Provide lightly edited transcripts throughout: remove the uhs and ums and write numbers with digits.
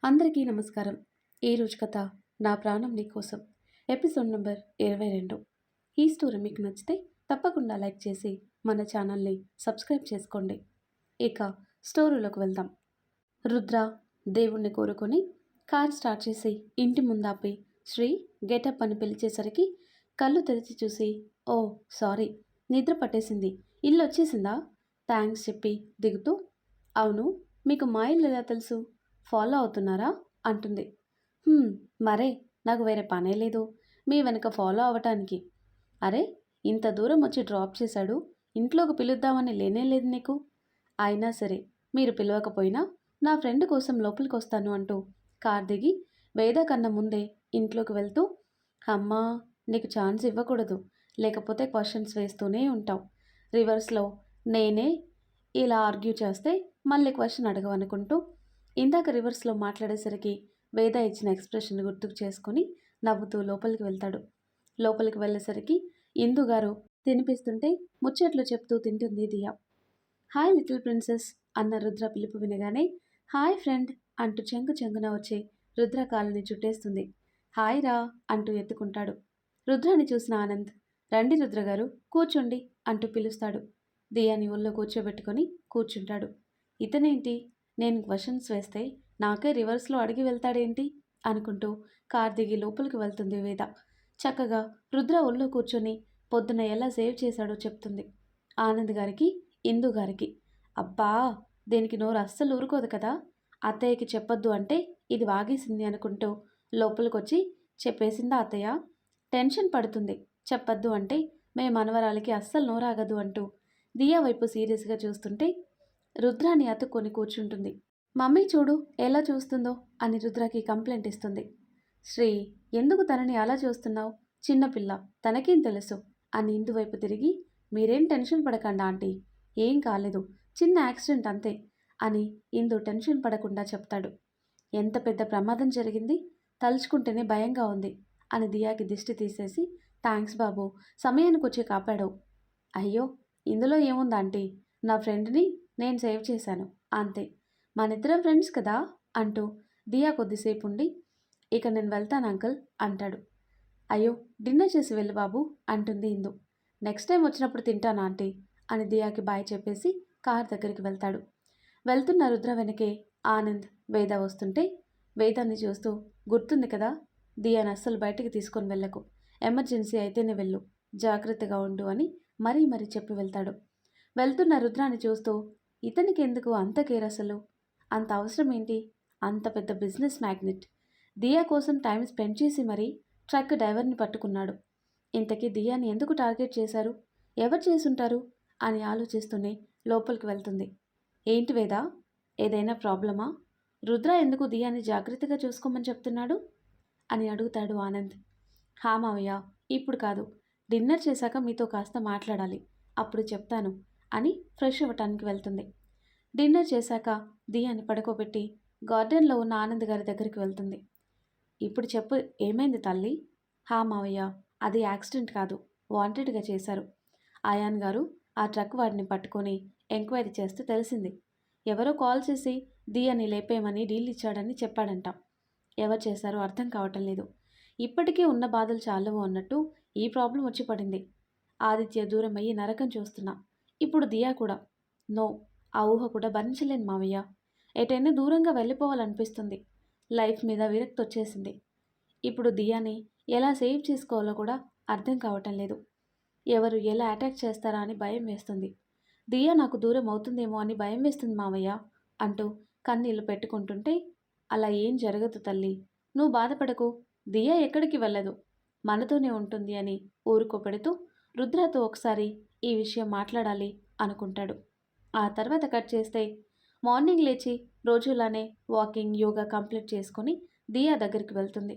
అందరికీ నమస్కారం. ఈరోజు కథ నా ప్రాణం నీకోసం ఎపిసోడ్ నంబర్ 22. ఈ స్టోరీ మీకు నచ్చితే తప్పకుండా లైక్ చేసి మన ఛానల్ని సబ్స్క్రైబ్ చేసుకోండి. ఇక స్టోరీలోకి వెళ్దాం. రుద్ర దేవుణ్ణి కోరుకొని కార్ స్టార్ట్ చేసి ఇంటి ముందాపి శ్రీ గెటప్ అని పిలిచేసరికి కళ్ళు తెరిచి చూసి, ఓ సారీ, నిద్ర పట్టేసింది, ఇల్లు వచ్చేసిందా, థ్యాంక్స్ చెప్పి దిగుతూ, అవును, మీకు మా ఇల్లు ఎలా తెలుసు, ఫాలో అవుతున్నారా అంటుంది. మరే, నాకు వేరే పనే లేదు మీ వెనక ఫాలో అవ్వటానికి. అరే, ఇంత దూరం వచ్చి డ్రాప్ చేశాడు, ఇంట్లోకి పిలుద్దామని లేనే లేదు నీకు. అయినా సరే, మీరు పిలవకపోయినా నా ఫ్రెండ్ కోసం లోపలికి వస్తాను అంటూ కార్ దిగి వేద కన్నా ముందే ఇంట్లోకి వెళ్తూ, అమ్మా, నీకు ఛాన్స్ ఇవ్వకూడదు, లేకపోతే క్వశ్చన్స్ వేస్తూనే ఉంటావు. రివర్స్లో నేనే ఇలా ఆర్గ్యూ చేస్తే మళ్ళీ క్వశ్చన్ అడగవనుకుంటూ ఇందాక రివర్స్లో మాట్లాడేసరికి వేద ఇచ్చిన ఎక్స్ప్రెషన్ గుర్తుకు చేసుకుని నవ్వుతూ లోపలికి వెళ్తాడు. లోపలికి వెళ్ళేసరికి ఇందు గారు తినిపిస్తుంటే ముచ్చట్లు చెప్తూ తింటుంది దియా. హాయ్ లిటిల్ ప్రిన్సెస్ అన్న రుద్ర పిలుపు వినగానే హాయ్ ఫ్రెండ్ అంటూ చెంగున వచ్చే రుద్ర కాళ్ళని చుట్టేస్తుంది. హాయ్ రా అంటూ ఎత్తుకుంటాడు. రుద్రాని చూసిన ఆనంద్, రండి రుద్ర గారు కూర్చోండి అంటూ పిలుస్తాడు. దియాని ఒళ్ళో కూర్చోబెట్టుకొని కూర్చుంటాడు. ఇతనేంటి, నేను క్వశ్చన్స్ వేస్తే నాకే రివర్స్లో అడిగి వెళ్తాడేంటి అనుకుంటూ కార్ దిగి లోపలికి వెళ్తుంది వేద. చక్కగా రుద్ర ఒళ్ళో కూర్చొని పొద్దున ఎలా సేవ్ చేశాడో చెప్తుంది ఆనంద్ గారికి, ఇందు గారికి. అబ్బా, దీనికి నోరు అస్సలు ఊరుకోదు కదా, అత్తయ్యకి చెప్పొద్దు అంటే ఇది వాగేసింది అనుకుంటూ లోపలికొచ్చి చెప్పేసిందా అత్తయ్య, టెన్షన్ పడుతుంది, చెప్పొద్దు అంటే మే మనవరాలికి అస్సలు నోరాగదు అంటూ దియా వైపు సీరియస్గా చూస్తుంటే రుద్రాని అతుక్కొని కూర్చుంటుంది. మమ్మీ చూడు ఎలా చూస్తుందో అని రుద్రకి కంప్లైంట్ ఇస్తుంది. శ్రీ, ఎందుకు తనని అలా చూస్తున్నావు, చిన్నపిల్ల, తనకేం తెలుసు అని ఇందు వైపు తిరిగి, మీరేం టెన్షన్ పడకండి ఆంటీ, ఏం కాలేదు, చిన్న యాక్సిడెంట్ అంతే అని ఇందు టెన్షన్ పడకుండా చెప్తాడు. ఎంత పెద్ద ప్రమాదం జరిగింది, తలుచుకుంటేనే భయంగా ఉంది అని దియాకి దిష్టి తీసేసి, థ్యాంక్స్ బాబు, సమయానికి వచ్చి కాపాడావు. అయ్యో, ఇందులో ఏముంది ఆంటీ, నా ఫ్రెండ్ని నేను సేవ్ చేశాను అంతే, మనిద్దరం ఫ్రెండ్స్ కదా అంటూ దియా కొద్దిసేపు ఉండి, ఇక నేను వెళ్తాను అంకుల్ అంటాడు. అయ్యో, డిన్నర్ చేసి వెళ్ళు బాబు అంటుంది ఇందు. నెక్స్ట్ టైం వచ్చినప్పుడు తింటాను ఆంటీ అని దియాకి బాయ్ చెప్పేసి కార్ దగ్గరికి వెళ్తాడు. వెళ్తున్న రుద్ర వెనకే ఆనంద్, వేద వస్తుంటే వేదాన్ని చూస్తూ, గుర్తుంది కదా, దియాని అస్సలు బయటికి తీసుకొని వెళ్ళకు, ఎమర్జెన్సీ అయితేనే వెళ్ళు, జాగ్రత్తగా ఉండు అని మరీ చెప్పి వెళ్తాడు. వెళ్తున్న రుద్రాన్ని చూస్తూ, ఇతనికి ఎందుకు అంత కేర్, అసలు అంత అవసరం ఏంటి, అంత పెద్ద బిజినెస్ మ్యాగ్నెట్, దియా కోసం టైం స్పెండ్ చేసి మరీ ట్రక్ డ్రైవర్ని పట్టుకున్నాడు. ఇంతకీ దియాని ఎందుకు టార్గెట్ చేశారు, ఎవరు చేసుంటారు అని ఆలోచిస్తూనే లోపలికి వెళ్తుంది. ఏంటి వేదా, ఏదైనా ప్రాబ్లమా, రుద్ర ఎందుకు దియాని జాగ్రత్తగా చూసుకోమని చెప్తున్నాడు అని అడుగుతాడు ఆనంద్. హా మావయ్య, ఇప్పుడు కాదు, డిన్నర్ చేశాక మీతో కాస్త మాట్లాడాలి, అప్పుడు చెప్తాను అని ఫ్రెష్ అవ్వటానికి వెళ్తుంది. డిన్నర్ చేశాక దియాని పడుకోబెట్టి గార్డెన్లో ఉన్న ఆనంద్ గారి దగ్గరికి వెళ్తుంది. ఇప్పుడు చెప్పు, ఏమైంది తల్లి. హా మావయ్య, అది యాక్సిడెంట్ కాదు, వాంటెడ్గా చేశారు. ఆయాన్ గారు ఆ ట్రక్ వాడిని పట్టుకొని ఎంక్వైరీ చేస్తే తెలిసింది, ఎవరో కాల్ చేసి దియాని లేపేయమని డీల్ ఇచ్చాడని చెప్పాడంట. ఎవరు చేశారో అర్థం కావటం లేదు, ఇప్పటికే ఉన్న బాధలు చాలవు అన్నట్టు ఈ ప్రాబ్లం వచ్చి పడింది. ఆదిత్య దూరం అయ్యి నరకం చూస్తున్నా, ఇప్పుడు దియా కూడా. నో, ఆ ఊహ కూడా భరించలేను మావయ్య, ఎటైనా దూరంగా వెళ్ళిపోవాలనిపిస్తుంది, లైఫ్ మీద విరక్తి వచ్చేసింది. ఇప్పుడు దియాని ఎలా సేవ్ చేసుకోవాలో కూడా అర్థం కావటం లేదు, ఎవరు ఎలా అటాక్ చేస్తారా అని భయం వేస్తుంది, దియా నాకు దూరం అవుతుందేమో అని భయం వేస్తుంది మావయ్య అంటూ కన్నీళ్లు పెట్టుకుంటుంటే, అలా ఏం జరగదు తల్లి, నువ్వు బాధపడకు, దియా ఎక్కడికి వెళ్ళదు, మనతోనే ఉంటుంది అని ఊరుకోపెడుతూ రుద్రతో ఒకసారి ఈ విషయం మాట్లాడాలి అనుకుంటాడు. ఆ తర్వాత కట్ చేస్తే మార్నింగ్ లేచి రోజులానే వాకింగ్, యోగా కంప్లీట్ చేసుకొని దియా దగ్గరికి వెళ్తుంది.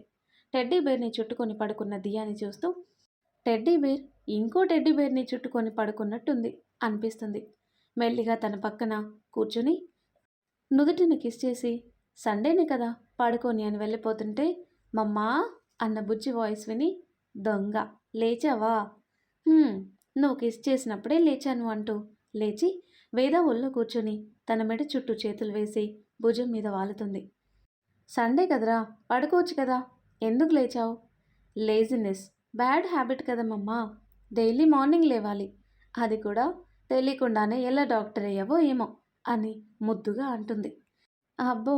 టెడ్డీ బేర్ని చుట్టుకొని పడుకున్న దియాని చూస్తూ, టెడ్డీ బేర్ ఇంకో టెడ్డీ బేర్ని చుట్టుకొని పడుకున్నట్టుంది అనిపిస్తుంది. మెల్లిగా తన పక్కన కూర్చుని నుదుటిని కిస్ చేసి, సండేనే కదా పడుకొని అని వెళ్ళిపోతుంటే, మమ్మా అన్న బుజ్జి వాయిస్ విని, దొంగ లేచావా, నువ్వు కిస్ చేసినప్పుడే లేచాను అంటూ లేచి వేద ఒళ్ళో కూర్చొని తన మెడ చుట్టూ చేతులు వేసి భుజం మీద వాలుతుంది. సండే కదరా, పడుకోవచ్చు కదా, ఎందుకు లేచావు? లేజినెస్ బ్యాడ్ హ్యాబిట్ కదా మమ్మా, డైలీ మార్నింగ్ లేవాలి, అది కూడా తెలియకుండానే ఎలా డాక్టర్ అయ్యావో ఏమో అని ముద్దుగా అంటుంది. అబ్బో,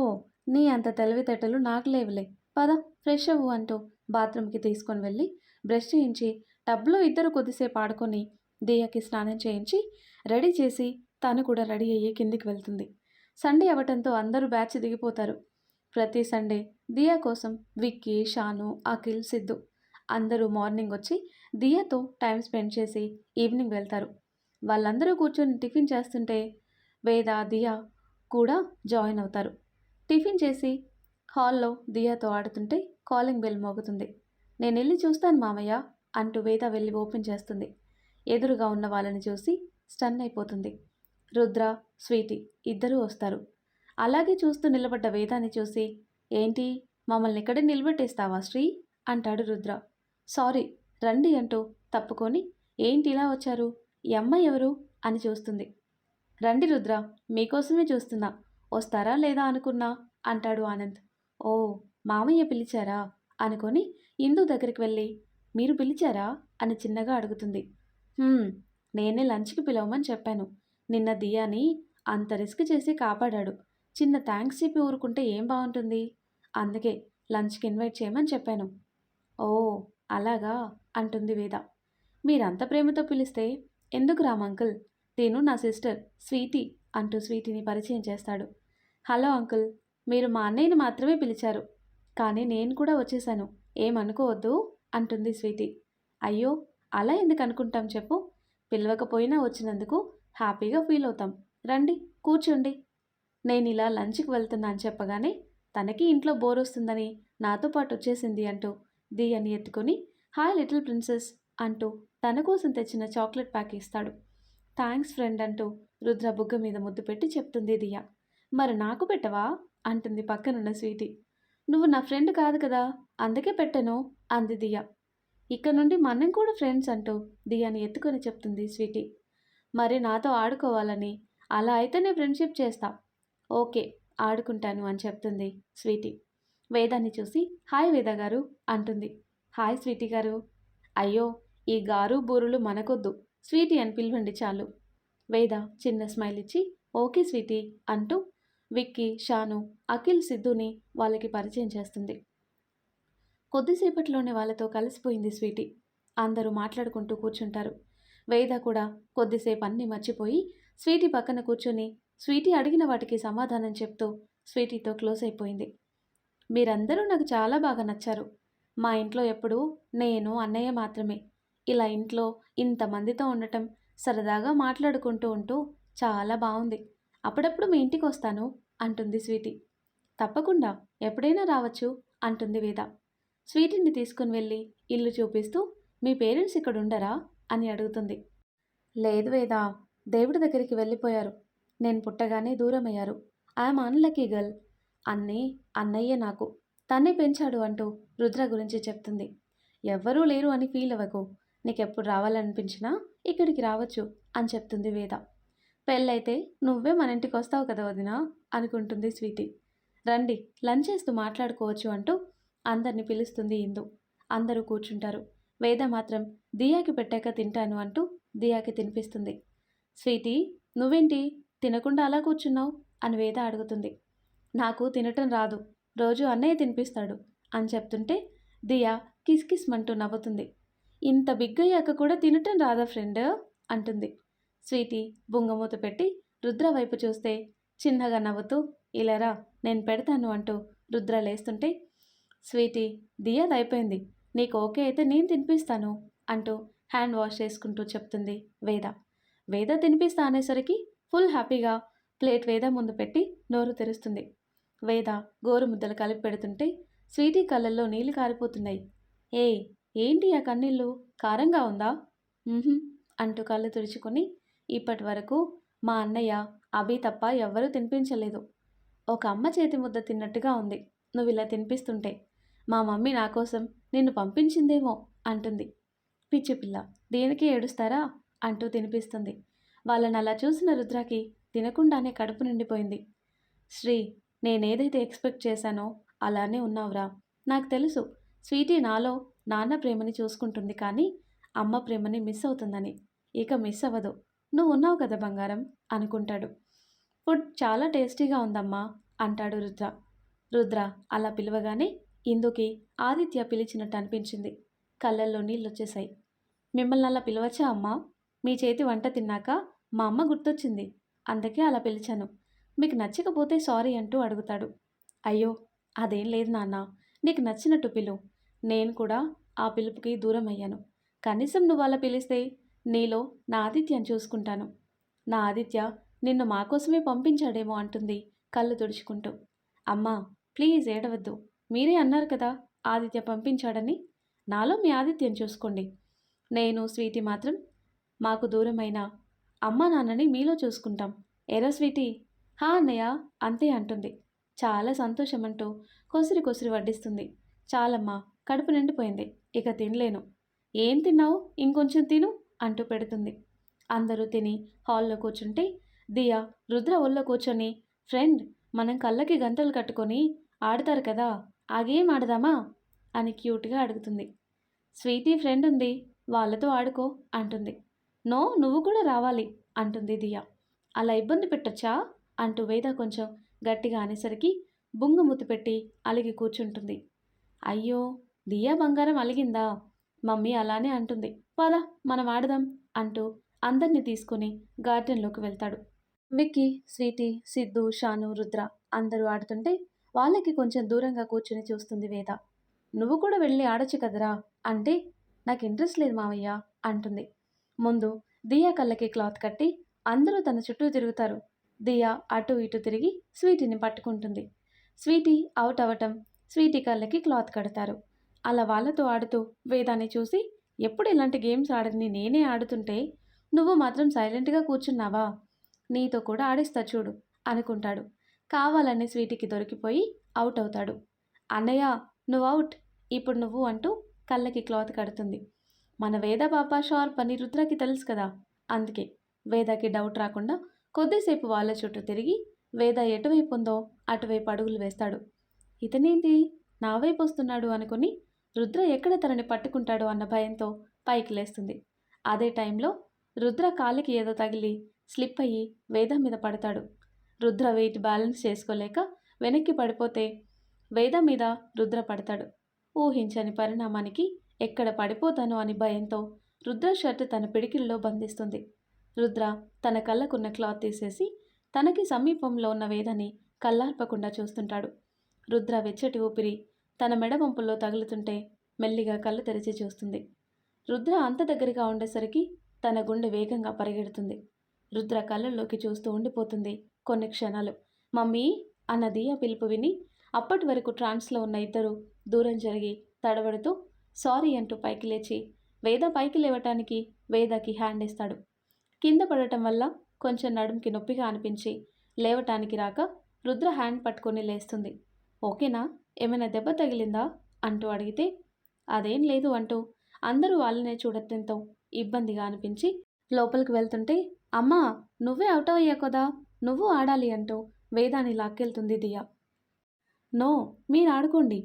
నీ అంత తెలివితేటలు నాకు లేవులే, పద ఫ్రెష్ అవ్వు అంటూ బాత్రూమ్కి తీసుకొని వెళ్ళి బ్రష్ చేయించి టబ్లో ఇద్దరు కొద్దిసేపు ఆడుకొని దియాకి స్నానం చేయించి రెడీ చేసి తను కూడా రెడీ అయ్యి కిందికి వెళ్తుంది. సండే అవ్వటంతో అందరూ బ్యాచ్ దిగిపోతారు. ప్రతి సండే దియా కోసం విక్కీ, షాను, అఖిల్, సిద్ధు అందరూ మార్నింగ్ వచ్చి దియాతో టైం స్పెండ్ చేసి ఈవినింగ్ వెళ్తారు. వాళ్ళందరూ కూర్చొని టిఫిన్ చేస్తుంటే వేద, దియా కూడా జాయిన్ అవుతారు. టిఫిన్ చేసి హాల్లో దియాతో ఆడుతుంటే కాలింగ్ బెల్ మోగుతుంది. నేను వెళ్ళి చూస్తాను మామయ్య అంటూ వేద వెళ్ళి ఓపెన్ చేస్తుంది. ఎదురుగా ఉన్న వాళ్ళని చూసి స్టన్ అయిపోతుంది. రుద్ర, స్వీటీ ఇద్దరూ వస్తారు. అలాగే చూస్తూ నిలబడ్డ వేదాన్ని చూసి, ఏంటి మమ్మల్ని ఇక్కడే నిలబెట్టేస్తావా శ్రీ అంటాడు రుద్ర. సారీ రండి అంటూ తప్పుకొని, ఏంటి ఇలా వచ్చారు, ఈ అమ్మాయి ఎవరు అని చూస్తుంది. రండి రుద్ర, మీకోసమే చూస్తున్నా, వస్తారా లేదా అనుకున్నా అంటాడు ఆనంద్. ఓ, మామయ్య పిలిచారా అనుకొని ఇందు దగ్గరికి వెళ్ళి, మీరు పిలిచారా అని చిన్నగా అడుగుతుంది. నేనే లంచ్కి పిలవమని చెప్పాను, నిన్న దియాని అంత రిస్క్ చేసి కాపాడాడు, చిన్న థ్యాంక్స్ చెప్పి ఊరుకుంటే ఏం బాగుంటుంది, అందుకే లంచ్కి ఇన్వైట్ చేయమని చెప్పాను. ఓ అలాగా అంటుంది వేద. మీరంత ప్రేమతో పిలిస్తే ఎందుకు రామ్ అంకుల్, నేను నా సిస్టర్ స్వీటీ అంటూ స్వీటీని పరిచయం చేస్తాడు. హలో అంకుల్, మీరు మా అన్నయ్యని మాత్రమే పిలిచారు, కానీ నేను కూడా వచ్చేసాను, ఏమనుకోవద్దు అంటుంది స్వీటీ. అయ్యో, అలా ఎందుకు అనుకుంటాం చెప్పు, పిలవకపోయినా వచ్చినందుకు హ్యాపీగా ఫీల్ అవుతాం, రండి కూర్చోండి. నేను ఇలా లంచ్కి వెళ్తున్నాను చెప్పగానే తనకి ఇంట్లో బోర్ వస్తుందని నాతో పాటు వచ్చేసింది అంటూ దియాని ఎత్తుకొని, హాయ్ లిటిల్ ప్రిన్సెస్ అంటూ తన కోసం తెచ్చిన చాక్లెట్ ప్యాక్ ఇస్తాడు. థ్యాంక్స్ ఫ్రెండ్ అంటూ రుద్ర బుగ్గ మీద ముద్దు పెట్టి చెప్తుంది దియా. మరి నాకు పెట్టవా అంటుంది పక్కనున్న స్వీటీ. నువ్వు నా ఫ్రెండ్ కాదు కదా, అందుకే పెట్టను అంది దియా. ఇక్కడ నుండి మనం కూడా ఫ్రెండ్స్ అంటూ దియాని ఎత్తుకొని చెప్తుంది స్వీటీ. మరి నాతో ఆడుకోవాలని, అలా అయితేనే ఫ్రెండ్షిప్ చేస్తా. ఓకే ఆడుకుంటాను అని చెప్తుంది స్వీటీ. వేదాన్ని చూసి హాయ్ వేద గారు అంటుంది. హాయ్ స్వీటీ గారు. అయ్యో, ఈ గారు బూరులు మనకొద్దు, స్వీటీ అని పిలవండి చాలు. వేద చిన్న స్మైల్ ఇచ్చి ఓకే స్వీటీ అంటూ విక్కీ, షాను, అఖిల్, సిద్ధుని వాళ్ళకి పరిచయం చేస్తుంది. కొద్దిసేపట్లోనే వాళ్ళతో కలిసిపోయింది స్వీటీ. అందరూ మాట్లాడుకుంటూ కూర్చుంటారు. వేద కూడా కొద్దిసేపు అన్నీ మర్చిపోయి స్వీటీ పక్కన కూర్చొని స్వీటీ అడిగిన వాటికి సమాధానం చెప్తూ స్వీటీతో క్లోజ్ అయిపోయింది. మీరందరూ నాకు చాలా బాగా నచ్చారు. మా ఇంట్లో ఎప్పుడూ నేను, అన్నయ్య మాత్రమే. ఇలా ఇంట్లో ఇంతమందితో ఉండటం, సరదాగా మాట్లాడుకుంటూ ఉంటూ చాలా బాగుంది. అప్పుడప్పుడు మీ ఇంటికి వస్తాను అంటుంది స్వీటీ. తప్పకుండా ఎప్పుడైనా రావచ్చు అంటుంది వేద. స్వీటీని తీసుకుని వెళ్ళి ఇల్లు చూపిస్తూ, మీ పేరెంట్స్ ఇక్కడ ఉండరా అని అడుగుతుంది. లేదు వేద, దేవుడి దగ్గరికి వెళ్ళిపోయారు, నేను పుట్టగానే దూరమయ్యారు, ఐఎమ్ అన్లక్కీ గర్ల్, అన్నయ్య నాకు, తన్నే పెంచాడు అంటూ రుద్ర గురించి చెప్తుంది. ఎవ్వరూ లేరు అని ఫీల్ అవ్వకు, నీకెప్పుడు రావాలనిపించినా ఇక్కడికి రావచ్చు అని చెప్తుంది వేద. పెళ్ళైతే నువ్వే మన ఇంటికి వస్తావు కదా వదినా అనుకుంటుంది స్వీటీ. రండి లంచ్ చేస్తూ మాట్లాడుకోవచ్చు అంటూ అందరిని పిలుస్తుంది ఇందు. అందరూ కూర్చుంటారు. వేద మాత్రం దియాకి పెట్టాక తింటాను అంటూ దియాకి తినిపిస్తుంది. స్వీటీ, నువ్వేంటి తినకుండా అలా కూర్చున్నావు అని వేద అడుగుతుంది. నాకు తినటం రాదు, రోజు అన్నయ్య తినిపిస్తాడు అని చెప్తుంటే దియా కిస్కిస్మంటూ నవ్వుతుంది. ఇంత బిగ్గయ్యాక కూడా తినటం రాదా ఫ్రెండ్ అంటుంది. స్వీటీ బుంగమూత పెట్టి రుద్ర వైపు చూస్తే చిన్నగా నవ్వుతూ, ఇలారా నేను పెడతాను అంటూ రుద్ర లేస్తుంటే, స్వీటీ దియాది అయిపోయింది, నీకు ఓకే అయితే నేను తినిపిస్తాను అంటూ హ్యాండ్ వాష్ చేసుకుంటూ చెప్తుంది వేద. వేద తినిపిస్తా అనేసరికి ఫుల్ హ్యాపీగా ప్లేట్ వేద ముందు పెట్టి నోరు తెరుస్తుంది. వేద గోరు ముద్దలు కలిపి పెడుతుంటే స్వీటీ కళ్ళల్లో నీళ్లు కారిపోతున్నాయి. ఏంటి ఆ కన్నీళ్ళు, కారంగా ఉందా అంటూ కళ్ళు తుడుచుకొని, ఇప్పటి వరకు మా అన్నయ్య, అభి తప్ప ఎవ్వరూ తినిపించలేదు, ఒక అమ్మ చేతి ముద్ద తిన్నట్టుగా ఉంది నువ్వు ఇలా తినిపిస్తుంటే, మా మమ్మీ నా కోసం నిన్ను పంపించిందేమో అంటుంది. పిచ్చి పిల్ల, దేనికి ఏడుస్తారా అంటూ తినిపిస్తుంది. వాళ్ళని అలా చూసిన రుద్రకి తినకుండానే కడుపు నిండిపోయింది. శ్రీ, నేనేదైతే ఎక్స్పెక్ట్ చేశానో అలానే ఉన్నావురా. నాకు తెలుసు స్వీటీ నాలో నాన్న ప్రేమని చూసుకుంటుంది కానీ అమ్మ ప్రేమని మిస్ అవుతుందని. ఇక మిస్ అవ్వదు. నువ్వు ఉన్నావు కదా బంగారం అనుకుంటాడు. ఫుడ్ చాలా టేస్టీగా ఉందమ్మా అంటాడు రుద్ర. రుద్ర అలా పిలవగానే ఇందుకి ఆదిత్య పిలిచినట్టు అనిపించింది. కళ్ళల్లో నీళ్ళొచ్చేశాయి. మిమ్మల్ని అలా పిలవచ్చా అమ్మా? మీ చేతి వంట తిన్నాక మా అమ్మ గుర్తొచ్చింది. అందుకే అలా పిలిచాను. మీకు నచ్చకపోతే సారీ అంటూ అడుగుతాడు. అయ్యో అదేం లేదు నాన్న. నీకు నచ్చినట్టు పిలు. నేను కూడా ఆ పిలుపుకి దూరం అయ్యాను. కనీసం నువ్వు అలా పిలిస్తే నీలో నా ఆదిత్యను చూసుకుంటాను. నా ఆదిత్య నిన్ను మా కోసమే పంపించాడేమో అంటుంది కళ్ళు తుడుచుకుంటూ. అమ్మా ప్లీజ్ ఏడవద్దు. మీరే అన్నారు కదా ఆదిత్య పంపించాడని. నాలో మీ ఆదిత్యం చూసుకోండి. నేను స్వీటీ మాత్రం మాకు దూరమైన అమ్మా నాన్నని మీలో చూసుకుంటాం. ఎరా స్వీటీ? హా అన్నయ్య అంతే అంటుంది. చాలా సంతోషమంటూ కొసిరి కొసిరి వడ్డిస్తుంది. చాలమ్మా కడుపు నిండిపోయింది. ఇక తినలేను. ఏం తిన్నావు? ఇంకొంచెం తిను అంటూ పెడుతుంది. అందరూ తిని హాల్లో కూర్చుంటే దియా రుద్ర ఒళ్ళో కూర్చొని ఫ్రెండ్ మనం కళ్ళకి గంటలు కట్టుకొని ఆడతారు కదా ఆ గేమ్ ఆడదామా అని క్యూట్గా అడుగుతుంది. స్వీటీ ఫ్రెండ్ ఉంది వాళ్ళతో ఆడుకో అంటుంది. నో నువ్వు కూడా రావాలి అంటుంది దియా. అలా ఇబ్బంది పెట్టొచ్చా అంటూ వేద కొంచెం గట్టిగా అనేసరికి బుంగమూతి పెట్టి అలిగి కూర్చుంటుంది. అయ్యో దియా బంగారం అలిగిందా? మమ్మీ అలానే అంటుంది. పద మనం ఆడదాం అంటూ అందరినీ తీసుకుని గార్డెన్లోకి వెళ్తాడు. విక్కీ, స్వీటీ, సిద్ధు, షాను, రుద్ర అందరూ ఆడుతుంటే వాళ్ళకి కొంచెం దూరంగా కూర్చుని చూస్తుంది వేద. నువ్వు కూడా వెళ్ళి ఆడొచ్చు కదరా అంటే నాకు ఇంట్రెస్ట్ లేదు మావయ్య అంటుంది. ముందు దియా కళ్ళకి క్లాత్ కట్టి అందరూ తన చుట్టూ తిరుగుతారు. దియా అటు ఇటు తిరిగి స్వీటీని పట్టుకుంటుంది. స్వీటీ అవుట్ అవ్వటం స్వీటీ కళ్ళకి క్లాత్ కడతారు. అలా వాళ్ళతో ఆడుతూ వేదాన్ని చూసి ఎప్పుడు ఇలాంటి గేమ్స్ ఆడని నేనే ఆడుతుంటే నువ్వు మాత్రం సైలెంట్గా కూర్చున్నావా? నీతో కూడా ఆడిస్తా చూడు అనుకుంటాడు. కావాలని స్వీటీకి దొరికిపోయి అవుట్ అవుతాడు. అన్నయ్య నువ్వు అవుట్ ఇప్పుడు నువ్వు అంటూ కళ్ళకి క్లాత్ కడుతుంది. మన వేద పాప షార్ప్ అని రుద్రకి తెలుసు కదా. అందుకే వేదకి డౌట్ రాకుండా కొద్దిసేపు వాళ్ళ చుట్టూ తిరిగి వేద ఎటువైపు ఉందో అటువైపు అడుగులు వేస్తాడు. ఇతనేంటి నా వైపు వస్తున్నాడు అనుకుని రుద్ర ఎక్కడ తనని పట్టుకుంటాడో అన్న భయంతో పైకి లేస్తుంది. అదే టైంలో రుద్ర కాలికి ఏదో తగిలి స్లిప్ అయ్యి వేద మీద పడతాడు. రుద్ర వెయిట్ బ్యాలెన్స్ చేసుకోలేక వెనక్కి పడిపోతే వేద మీద రుద్ర పడతాడు. ఊహించని పరిణామానికి ఎక్కడ పడిపోతానో అని భయంతో రుద్ర షర్ట్ తన పిడికిల్లో బంధిస్తుంది. రుద్ర తన కళ్ళకున్న క్లాత్ తీసేసి తనకి సమీపంలో ఉన్న వేదని కళ్ళార్పకుండా చూస్తుంటాడు. రుద్ర వెచ్చటి ఊపిరి తన మెడ వంపుల్లో తగులుతుంటే మెల్లిగా కళ్ళు తెరిచి చూస్తుంది. రుద్ర అంత దగ్గరగా ఉండేసరికి తన గుండె వేగంగా పరిగెడుతుంది. రుద్ర కళ్ళల్లోకి చూస్తూ ఉండిపోతుంది కొన్ని క్షణాలు. మమ్మీ అన్న దియా పిలుపు విని అప్పటి వరకు ట్రాన్స్లో ఉన్న ఇద్దరు దూరం జరిగి తడబడుతూ సారీ అంటూ పైకి లేచి వేద పైకి లేవటానికి వేదకి హ్యాండ్ ఇస్తాడు. కింద పడటం వల్ల కొంచెం నడుంకి నొప్పిగా అనిపించి లేవటానికి రాక రుద్ర హ్యాండ్ పట్టుకొని లేస్తుంది. ఓకేనా? ఏమైనా దెబ్బ తగిలిందా అంటూ అడిగితే అదేం లేదు అంటూ అందరూ వాళ్ళనే చూడటంతో ఇబ్బందిగా అనిపించి లోపలికి వెళ్తుంటే అమ్మా నువ్వే అవుట్ అయ్యా కదా నువ్వు ఆడాలి అంటూ వేదాన్ని లాక్కెళ్తుంది దియా. నో మీరు ఆడుకోండి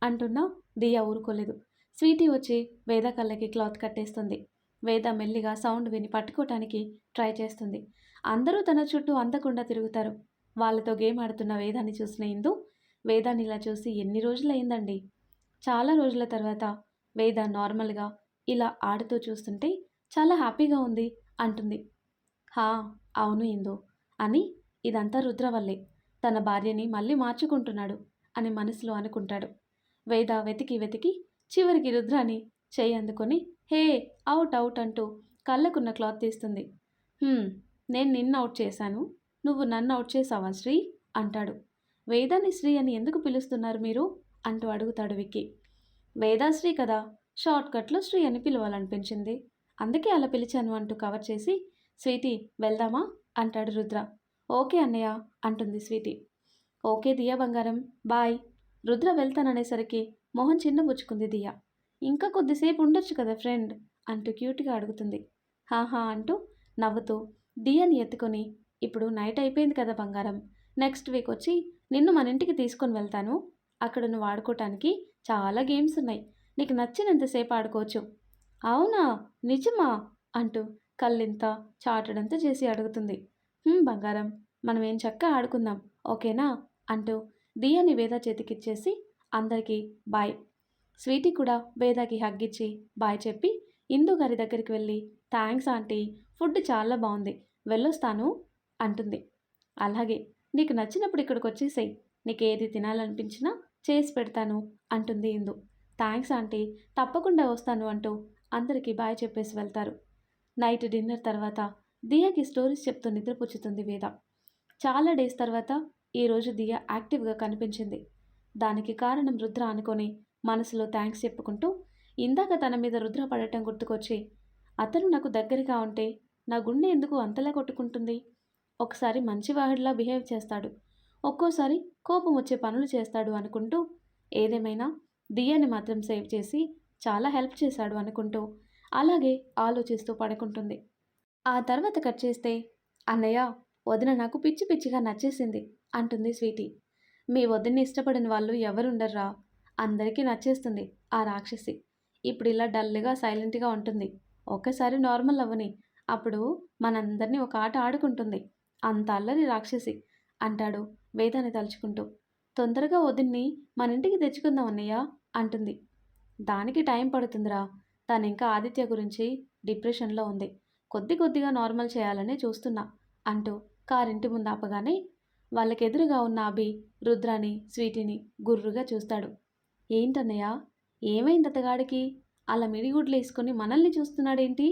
అంటున్నా దియా ఊరుకోలేదు. స్వీటీ వచ్చి వేద కళ్ళకి క్లాత్ కట్టేస్తుంది. వేద మెల్లిగా సౌండ్ విని పట్టుకోవటానికి ట్రై చేస్తుంది. అందరూ తన చుట్టూ అందకుండా తిరుగుతారు. వాళ్ళతో గేమ్ ఆడుతున్న వేదాన్ని చూసిన ఇందు వేదాన్ని ఇలా చూసి ఎన్ని రోజులైందండి. చాలా రోజుల తర్వాత వేద నార్మల్గా ఇలా ఆడుతూ చూస్తుంటే చాలా హ్యాపీగా ఉంది అంటుంది. హా అవును ఇందు అని ఇదంతా రుద్ర వల్లే తన భార్యని మళ్ళీ మార్చుకుంటున్నాడు అని మనసులో అనుకుంటాడు. వేద వెతికి వెతికి చివరికి రుద్రాని చేయి అందుకొని హే అవుట్ అవుట్ అంటూ కళ్ళకున్న క్లాత్ తీస్తుంది. నేను నిన్ను అవుట్ చేశాను, నువ్వు నన్ను అవుట్ చేసావా శ్రీ అంటాడు. వేదాన్ని శ్రీ అని ఎందుకు పిలుస్తున్నారు మీరు అంటూ అడుగుతాడు విక్కీ. వేదాశ్రీ కదా, షార్ట్కట్లో శ్రీ అని పిలవాలనిపించింది, అందుకే అలా పిలిచాను అంటూ కవర్ చేసి స్వీటీ వెళ్దామా అంటాడు రుద్ర. ఓకే అన్నయ్య అంటుంది స్వీటీ. ఓకే దియా బంగారం బాయ్. రుద్ర వెళ్తాననేసరికి మొహం చిన్నబుచ్చుకుంది దియా. ఇంకా కొద్దిసేపు ఉండొచ్చు కదా ఫ్రెండ్ అంటూ క్యూట్గా అడుగుతుంది. హాహా అంటూ నవ్వుతూ దియాని ఎత్తుకొని ఇప్పుడు నైట్ అయిపోయింది కదా బంగారం, నెక్స్ట్ వీక్ వచ్చి నిన్ను మన ఇంటికి తీసుకొని వెళ్తాను అక్కడ నువ్వు ఆడుకోవటానికి చాలా గేమ్స్ ఉన్నాయి. నీకు నచ్చినంతసేపు ఆడుకోవచ్చు. అవునా? నిజమా? అంటూ కళ్ళింత చాటడంతా చేసి అడుగుతుంది. బంగారం, మనం ఏం చక్కగా ఆడుకుందాం, ఓకేనా? అంటూ దియాని వేద చేతికిచ్చేసి అందరికీ బాయ్. స్వీటీ కూడా వేదాకి హగ్గిచ్చి బాయ్ చెప్పి ఇందు గారి దగ్గరికి వెళ్ళి థ్యాంక్స్ ఆంటీ, ఫుడ్ చాలా బాగుంది, వెళ్ళొస్తాను అంటుంది. అలాగే, నీకు నచ్చినప్పుడు ఇక్కడికి వచ్చేసేయ్, నీకు ఏది తినాలనిపించినా చేసి పెడతాను అంటుంది ఇందు. థ్యాంక్స్ ఆంటీ, తప్పకుండా వస్తాను అంటూ అందరికీ బాయ్ చెప్పేసి వెళ్తారు. నైట్ డిన్నర్ తర్వాత దియాకి స్టోరీస్ చెప్తూ నిద్రపుచ్చుతుంది వేద. చాలా డేస్ తర్వాత ఈరోజు దియా యాక్టివ్గా కనిపించింది. దానికి కారణం రుద్ర అనుకొని మనసులో థ్యాంక్స్ చెప్పుకుంటూ ఇందాక తన మీద రుద్ర పడటం గుర్తుకొచ్చి, అతను నాకు దగ్గరగా ఉంటే నా గుండె ఎందుకు అంతలా కొట్టుకుంటుంది? ఒకసారి మంచివాడిలా బిహేవ్ చేస్తాడు, ఒక్కోసారి కోపం వచ్చే పనులు చేస్తాడు అనుకుంటూ, ఏదేమైనా దియాని మాత్రం సేవ్ చేసి చాలా హెల్ప్ చేశాడు అనుకుంటూ అలాగే ఆలోచిస్తూ పడుకుంటుంది. ఆ తర్వాత కట్ చేస్తే, అన్నయ్య, వదిన నాకు పిచ్చి పిచ్చిగా నచ్చేసింది అంటుంది స్వీటీ. మీ వదిన్ని ఇష్టపడిన వాళ్ళు ఎవరుండర్రా, అందరికీ నచ్చేస్తుంది ఆ రాక్షసి. ఇప్పుడు ఇలా డల్గా సైలెంట్గా ఉంటుంది, ఒక్కసారి నార్మల్ అవ్వని, అప్పుడు మనందరినీ ఒక ఆట ఆడుకుంటుంది, అంత అల్లరి రాక్షసి అంటాడు వేదాన్ని తలుచుకుంటూ. తొందరగా వదిన్ని మన ఇంటికి తెచ్చుకుందాం అన్నయ్య అంటుంది. దానికి టైం పడుతుందిరా, తను ఇంకా ఆదిత్య గురించి డిప్రెషన్లో ఉంది, కొద్ది కొద్దిగా నార్మల్ చేయాలని చూస్తున్నా అంటూ కారింటి ముందు ఆపగానే వాళ్ళకెదురుగా ఉన్న అభి రుద్రాని స్వీటీని గుర్రుగా చూస్తాడు. ఏంటన్నయ్య, ఏమైంది అతగాడికి, అలా మిడిగుడ్లు వేసుకొని మనల్ని చూస్తున్నాడేంటి?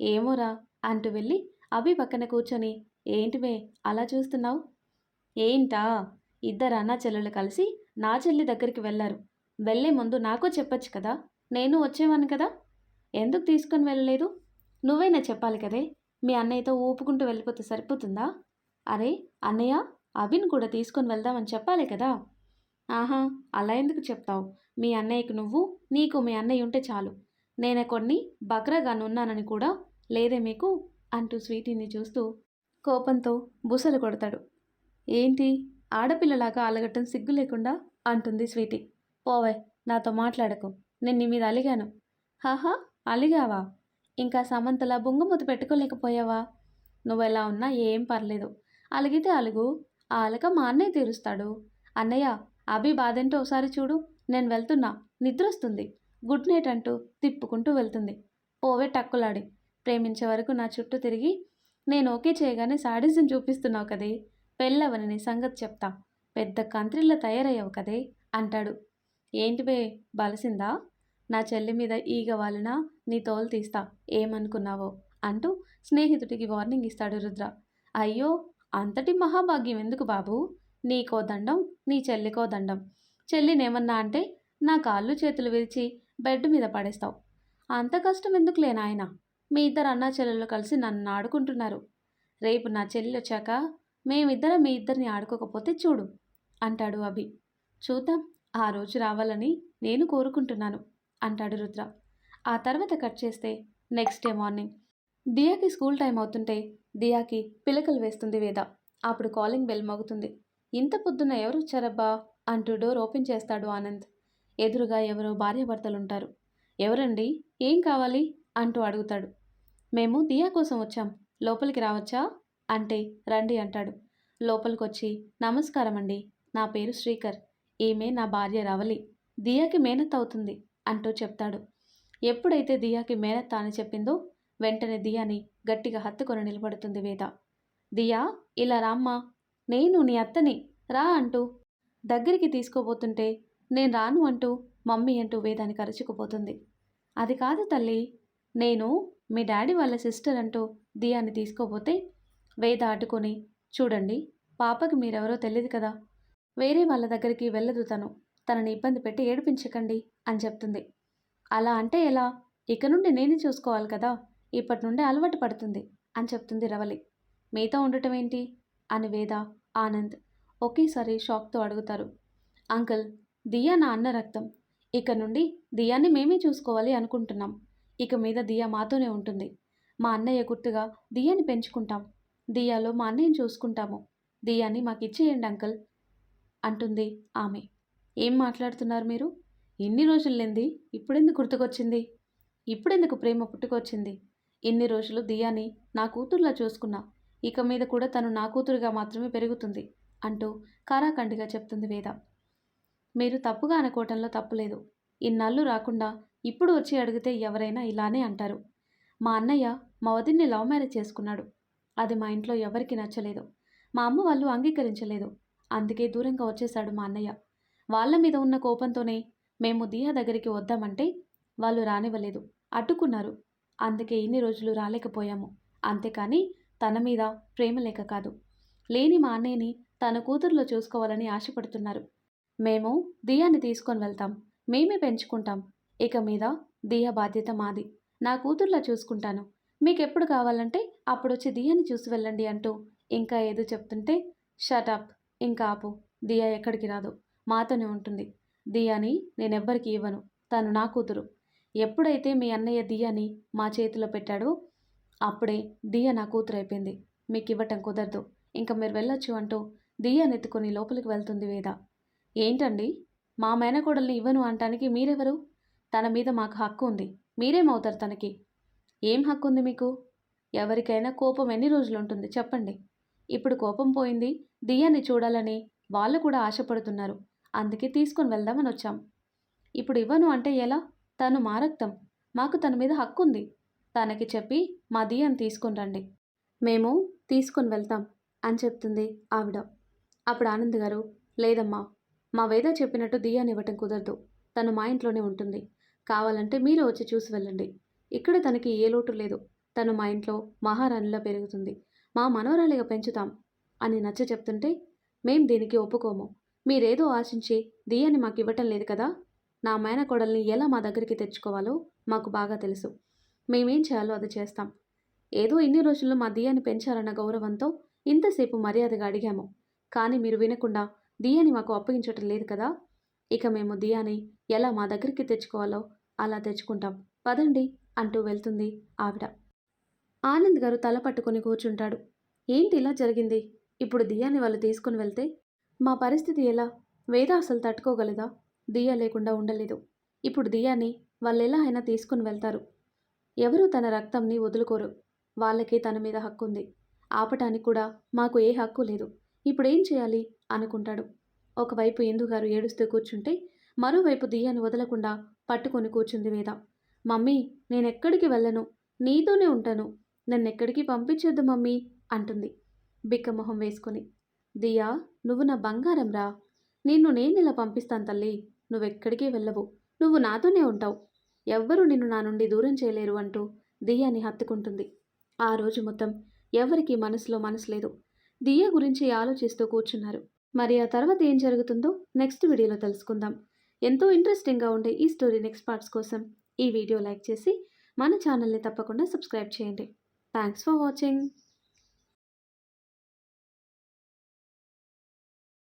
ఏమోరా అంటూ వెళ్ళి అభి పక్కన కూర్చొని, ఏంటివే అలా చూస్తున్నావు? ఏంటా, ఇద్దరు అన్నా చెల్లెలు కలిసి నా చెల్లి దగ్గరికి వెళ్ళారు, వెళ్ళే ముందు నాకు చెప్పొచ్చు కదా, నేను వచ్చేవాను కదా, ఎందుకు తీసుకొని వెళ్ళలేదు? నువ్వైనా చెప్పాలి కదే, మీ అన్నయ్యతో ఊపుకుంటూ వెళ్ళిపోతే సరిపోతుందా? అరే అన్నయ్య, అభిని కూడా తీసుకొని వెళ్దామని చెప్పాలి కదా. ఆహా, అలా ఎందుకు చెప్తావు? మీ అన్నయ్యకు నువ్వు, నీకు మీ అన్నయ్య ఉంటే చాలు, నేనే కొన్ని బక్రాగానున్నానని కూడా లేదే మీకు అంటూ స్వీటీని చూస్తూ కోపంతో బుసలు కొడతాడు. ఏంటి, ఆడపిల్లలాగా అలగటం సిగ్గు లేకుండా అంటుంది స్వీటీ. పోవే, నాతో మాట్లాడకు, నేను నీ మీద అలిగాను. హాహా, అలిగావా? ఇంకా సమంతలా బొంగమూత పెట్టుకోలేకపోయావా? నువ్వెలా ఉన్నా ఏం పర్లేదు, అలిగితే అలుగు, ఆ అలక మా అన్నయ్య తీరుస్తాడు. అన్నయ్య, అభి బాధేంటో ఒకసారి చూడు, నేను వెళ్తున్నా, నిద్రొస్తుంది, గుడ్ నైట్ అంటూ తిప్పుకుంటూ వెళ్తుంది. పోవే టక్కులాడి, ప్రేమించే వరకు నా చుట్టూ తిరిగి నేను ఓకే చేయగానే సాడిజం చూపిస్తున్నావు కదే, పెళ్ళవని నీ సంగతి చెప్తా, పెద్ద కంత్రిలో తయారయ్యావు కదే అంటాడు. ఏంటివే, బలసిందా? నా చెల్లి మీద ఈగ వాలినా నీ తోలు తీస్తా, ఏమనుకున్నావో అంటూ స్నేహితుడికి వార్నింగ్ ఇస్తాడు రుద్ర. అయ్యో, అంతటి మహాభాగ్యం ఎందుకు బాబు, నీకో దండం, నీ చెల్లికో దండం. చెల్లినేమన్నా అంటే నా కాళ్ళు చేతులు విరిచి బెడ్ మీద పడేస్తావు. అంత కష్టం ఎందుకులే నాయన, మీ ఇద్దరు అన్నా చెల్లెళ్ళు కలిసి నన్ను ఆడుకుంటున్నారు, రేపు నా చెల్లి వచ్చాక మేమిద్దరం మీ ఇద్దరిని ఆడుకోకపోతే చూడు అంటాడు అభి. చూద్దాం, ఆ రోజు రావాలని నేను కోరుకుంటున్నాను అంటాడు రుద్ర. ఆ తర్వాత కట్ చేస్తే నెక్స్ట్ డే మార్నింగ్ దియాకి స్కూల్ టైం అవుతుంటే దియాకి పిలకలు వేస్తుంది వేద. అప్పుడు కాలింగ్ బెల్ మోగుతుంది. ఇంత పొద్దున్న ఎవరు వచ్చారబ్బా అంటూ డోర్ ఓపెన్ చేస్తాడు ఆనంద్. ఎదురుగా ఎవరో భార్యాభర్తలుంటారు. ఎవరండి, ఏం కావాలి అంటూ అడుగుతాడు. మేము దియా కోసం వచ్చాం, లోపలికి రావచ్చా అంటే రండి అంటాడు. లోపలికొచ్చి, నమస్కారం అండి, నా పేరు శ్రీకర్, ఈమె నా భార్య రవలి, దియాకి మేనత్త అవుతుంది అంటూ చెప్తాడు. ఎప్పుడైతే దియాకి మేనత్త అని చెప్పిందో వెంటనే దియాని గట్టిగా హత్తుకొని నిలబడుతుంది వేద. దియా, ఇలా రామ్మా, నేను నీ అత్తని, రా అంటూ దగ్గరికి తీసుకోబోతుంటే నేను రాను అంటూ మమ్మీ అంటూ వేదానికి అరుచుకుపోతుంది. అది కాదు తల్లి, నేను మీ డాడీ వాళ్ళ సిస్టర్ అంటూ దియాని తీసుకోపోతే వేద అడ్డుకొని, చూడండి, పాపకి మీరెవరో తెలియదు కదా, వేరే వాళ్ళ దగ్గరికి వెళ్ళదు, తనని ఇబ్బంది పెట్టి ఏడిపించకండి అని చెప్తుంది. అలా అంటే ఎలా, ఇక నుండి నేనే చూసుకోవాలి కదా, ఇప్పటి నుండి అలవాటు పడుతుంది అని చెప్తుంది రవలి. మీతో ఉండటం ఏంటి అని వేద, ఆనంద్ ఒకేసారి షాక్తో అడుగుతారు. అంకుల్, దియా నా అన్న రక్తం, ఇక నుండి దియాని మేమే చూసుకోవాలి అనుకుంటున్నాం, ఇక మీద దియా మాతోనే ఉంటుంది, మా అన్నయ్య గుర్తుగా దియాని పెంచుకుంటాం, దియాలో మా అన్నయ్యని చూసుకుంటాము, దియాని మాకు ఇచ్చేయండి అంకుల్ అంటుంది ఆమె. ఏం మాట్లాడుతున్నారు మీరు? ఇన్ని రోజులైంది ఇప్పుడెందుకు గుర్తుకొచ్చింది? ఇప్పుడెందుకు ప్రేమ పుట్టుకొచ్చింది? ఇన్ని రోజులు దియాని నా కూతురులా చూసుకున్నా. ఇక మీద కూడా తను నా కూతురుగా మాత్రమే పెరుగుతుంది అంటూ కారాఖండిగా చెప్తుంది వేద. మీరు తప్పుగా అనుకోవటంలో తప్పులేదు. ఇన్నాళ్ళు రాకుండా ఇప్పుడు వచ్చి అడిగితే ఎవరైనా ఇలానే అంటారు. మా అన్నయ్య మా వదిన్ని లవ్ మ్యారేజ్ చేసుకున్నాడు. అది మా ఇంట్లో ఎవరికీ నచ్చలేదు. మా అమ్మ వాళ్ళు అంగీకరించలేదు. అందుకే దూరంగా వచ్చేశాడు మా అన్నయ్య. వాళ్ళ మీద ఉన్న కోపంతోనే మేము దియా దగ్గరికి వద్దామంటే వాళ్ళు రానివ్వలేదు, అడ్డుకున్నారు. అందుకే ఇన్ని రోజులు రాలేకపోయాము. అంతేకాని తన మీద ప్రేమ లేక కాదు. లేని మా అన్నయ్యని తన కూతురులో చూసుకోవాలని ఆశపడుతున్నారు. మేము దియాని తీసుకొని వెళ్తాం, మేమే పెంచుకుంటాం. ఇక మీద దియా బాధ్యత మాది. నా కూతుర్లా చూసుకుంటాను. మీకెప్పుడు కావాలంటే అప్పుడొచ్చి దియాని చూసి వెళ్ళండి అంటూ ఇంకా ఏదో చెప్తుంటే, షటప్, ఇంకా ఆపు. దియా ఎక్కడికి రాదు, మాతోనే ఉంటుంది. దియాని నేనెవ్వరికి ఇవ్వను. తను నా కూతురు. ఎప్పుడైతే మీ అన్నయ్య దియాని మా చేతిలో పెట్టాడో అప్పుడే దియ నా కూతురు అయిపోయింది. మీకు ఇవ్వటం కుదరదు. ఇంక మీరు వెళ్ళొచ్చు అంటూ దియానెత్తుకొని లోపలికి వెళ్తుంది వేద. ఏంటండి, మా మేనకోడల్ని ఇవ్వను అంటానికి మీరెవరు? తన మీద మాకు హక్కు ఉంది. మీరేమవుతారు తనకి? ఏం హక్కు ఉంది మీకు? ఎవరికైనా కోపం ఎన్ని రోజులు ఉంటుంది చెప్పండి. ఇప్పుడు కోపం పోయింది, దియాని చూడాలని వాళ్ళు కూడా ఆశపడుతున్నారు. అందుకే తీసుకొని వెళ్దామని వచ్చాం. ఇప్పుడు ఇవ్వను అంటే ఎలా? తను మా రక్తం. మాకు తన మీద హక్కు ఉంది. తనకి చెప్పి మా దియాని తీసుకొని రండి. మేము తీసుకొని వెళ్తాం అని చెప్తుంది ఆవిడ. అప్పుడు ఆనంద్ గారు, లేదమ్మా, మా వేద చెప్పినట్టు దియాని ఇవ్వటం కుదరదు. తను మా ఇంట్లోనే ఉంటుంది. కావాలంటే మీరు వచ్చి చూసి వెళ్ళండి. ఇక్కడ తనకి ఏ లోటు లేదు. తను మా ఇంట్లో మహారాణిలా పెరుగుతుంది. మా మనవరాలిగా పెంచుతాం అని నచ్చ చెప్తుంటే, మేం దీనికి ఒప్పుకోము. మీరేదో ఆశించి దియాని మాకు ఇవ్వటం లేదు కదా. నా మేనకోడల్ని ఎలా మా దగ్గరికి తెచ్చుకోవాలో మాకు బాగా తెలుసు. మేమేం చేయాలో అది చేస్తాం. ఏదో ఇన్ని రోజుల్లో మా దియాని పెంచాలన్న గౌరవంతో ఇంతసేపు మర్యాదగా అడిగాము. కానీ మీరు వినకుండా దియాని మాకు అప్పగించటం లేదు కదా. ఇక మేము దియాని ఎలా మా దగ్గరికి తెచ్చుకోవాలో అలా తెచ్చుకుంటాం. పదండి అంటూ వెళ్తుంది ఆవిడ. ఆనంద్ గారు తల పట్టుకొని కూర్చుంటాడు. ఏంటి ఇలా జరిగింది? ఇప్పుడు దియాని వాళ్ళు తీసుకుని వెళ్తే మా పరిస్థితి ఎలా? వేద అసలు తట్టుకోగలదా? దియా లేకుండా ఉండలేదు. ఇప్పుడు దియాని వాళ్ళు ఎలా అయినా తీసుకుని వెళ్తారు. ఎవరూ తన రక్తంని వదులుకోరు. వాళ్ళకి తన మీద హక్కుంది. ఆపటానికి కూడా మాకు ఏ హక్కు లేదు. ఇప్పుడేం చేయాలి అనుకుంటాడు. ఒకవైపు ఇందుగారు ఏడుస్తూ కూర్చుంటే మరోవైపు దియాని వదలకుండా పట్టుకొని కూర్చుంది వేద. మమ్మీ, నేనెక్కడికి వెళ్ళను, నీతోనే ఉంటాను. నన్నెక్కడికి పంపించొద్దు మమ్మీ అంటుంది బిక్కమొహం వేసుకొని. దియా, నువ్వు నా బంగారం రా. నిన్ను నేనిలా పంపిస్తాను తల్లి. నువ్వెక్కడికి వెళ్ళవు. నువ్వు నాతోనే ఉంటావు. ఎవ్వరూ నిన్ను నా నుండి దూరం చేయలేరు అంటూ దియాని హత్తుకుంటుంది. ఆ రోజు మొత్తం ఎవరికీ మనసులో మనసు లేదు. దియా గురించి ఆలోచిస్తూ కూర్చున్నారు. మరి ఆ తర్వాత ఏం జరుగుతుందో నెక్స్ట్ వీడియోలో తెలుసుకుందాం. ఎంతో ఇంట్రెస్టింగ్గా ఉండే ఈ స్టోరీ నెక్స్ట్ పార్ట్స్ కోసం ఈ వీడియో లైక్ చేసి మన ఛానల్ని తప్పకుండా సబ్స్క్రైబ్ చేయండి. Thanks for watching.